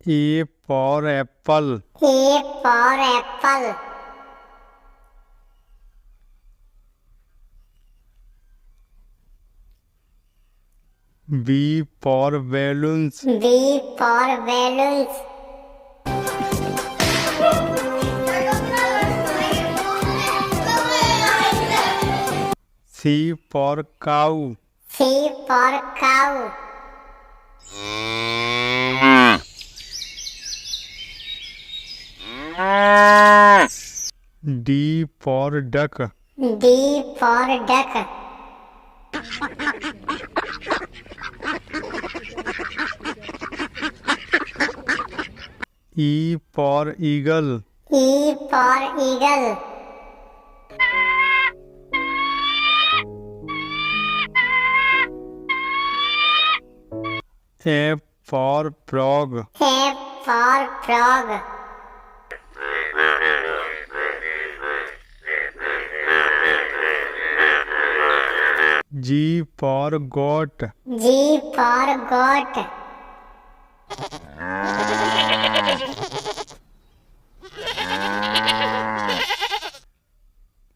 A for apple. A for apple. B for balloons. B for balloons. C for cow. C for cow. D for duck. D for duck. E for eagle. E for eagle. F for frog. F for frog. G for goat. G for goat.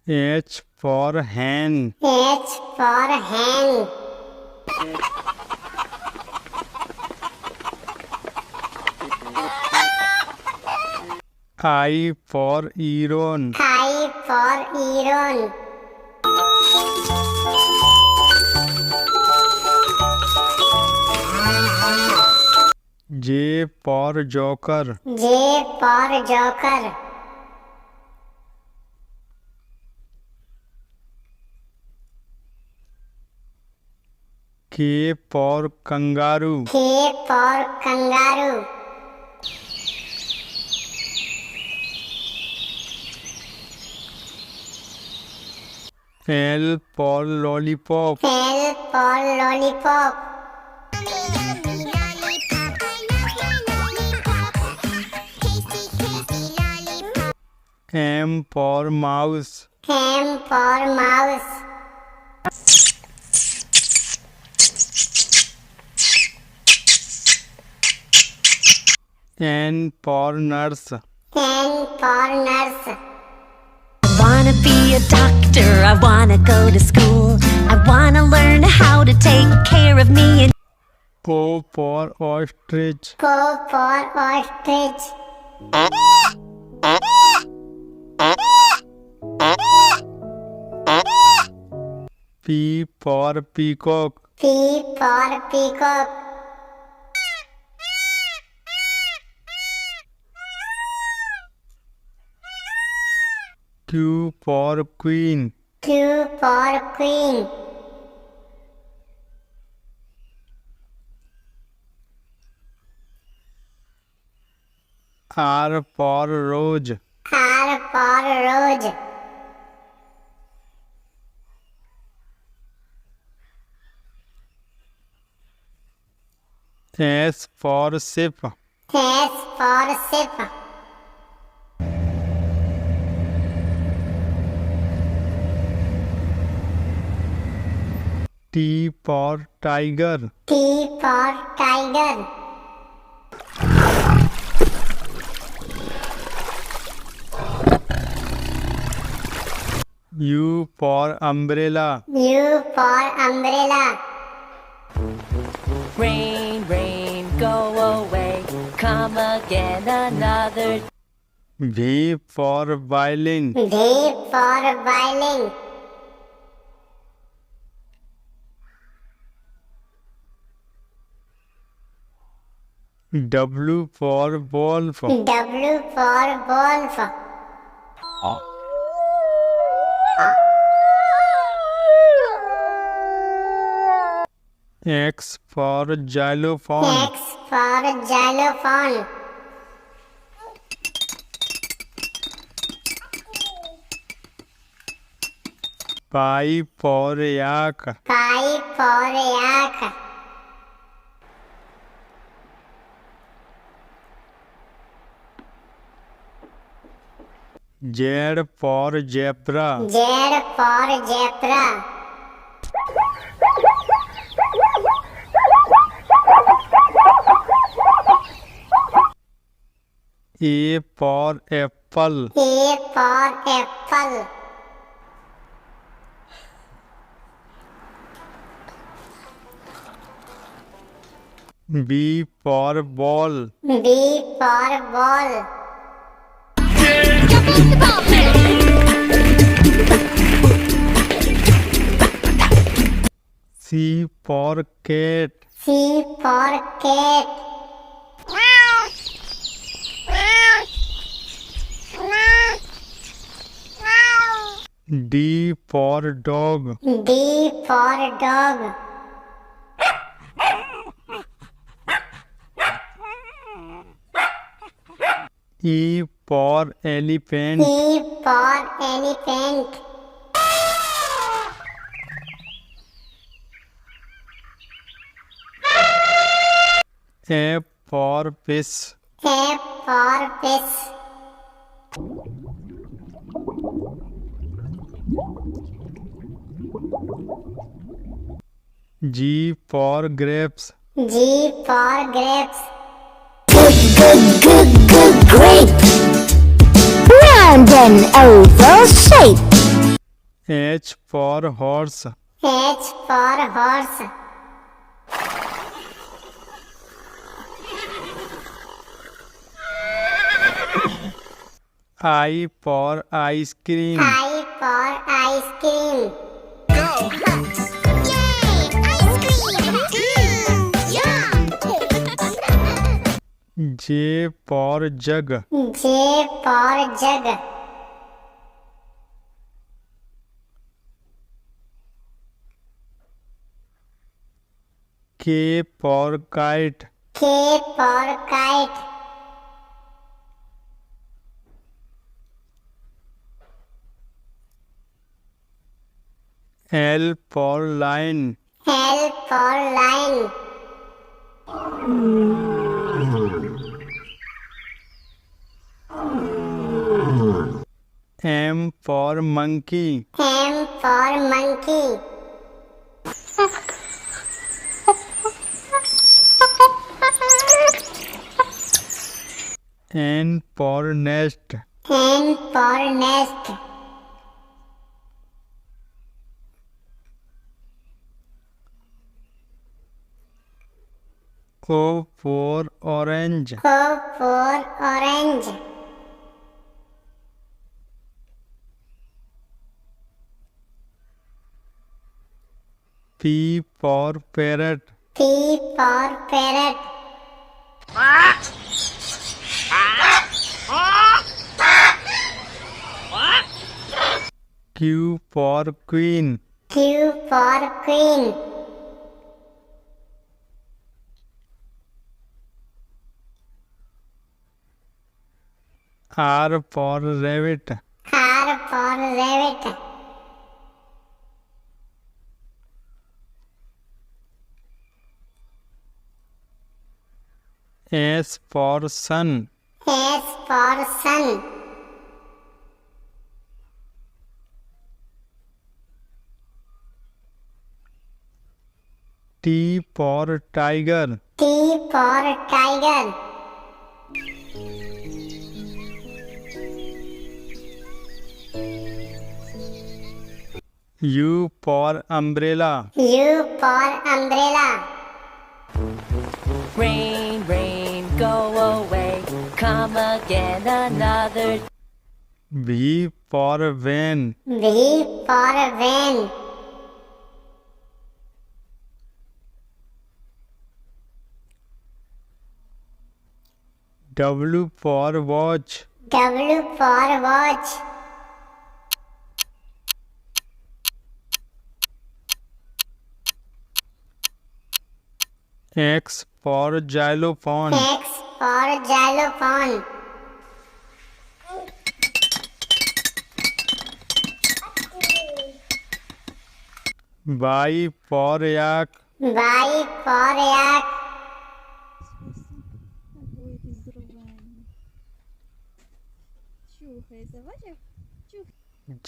H for hen. H for hen. I for heron. I for heron. J for joker. J for joker. K for kangaroo. K for kangaroo. L for lollipop. L for lollipop. M for mouse. M for mouse. N for nurse. N for nurse. I wanna be a doctor, I wanna go to school, I wanna learn how to take care of me and O for ostrich. O for ostrich. P for peacock. P for peacock. Q for queen. Q for queen. R for rose. R for rose. S for ship. S for ship. T for tiger. T for tiger. U for umbrella. U for umbrella. rain, rain, go away, come again another. V for violin. V for violin. W for wolf. W for wolf. X for xylophone. X for xylophone. Y for yak. Y for yak. Z for zebra. Z for zebra. A for apple. A for apple. B for ball. B for ball. C for cat. C for cat. D for dog. D for dog. E for elephant. E for elephant. F for fish. F for fish. G for grapes. G for grapes. Great! Round and oval shape. H for horse. H for horse. I for ice cream. I for ice cream. J for jug. J for jug. K for kite. K for kite. L for lion. L for lion. M for monkey. M for monkey. N for nest. N for nest. O for orange. O for orange. P for parrot. P for parrot. Q for queen. Q for queen. R for rabbit. R for rabbit. S for sun. S for sun. T for tiger. T for tiger. U for umbrella. U for umbrella. Rain, rain, go away. Come again another. V for van. V for van. W for watch. W for watch. X for xylophone. X for xylophone. Y for yak. Y for yak.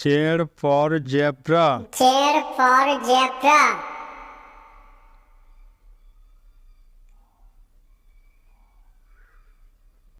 Z Z for zebra. for zebra.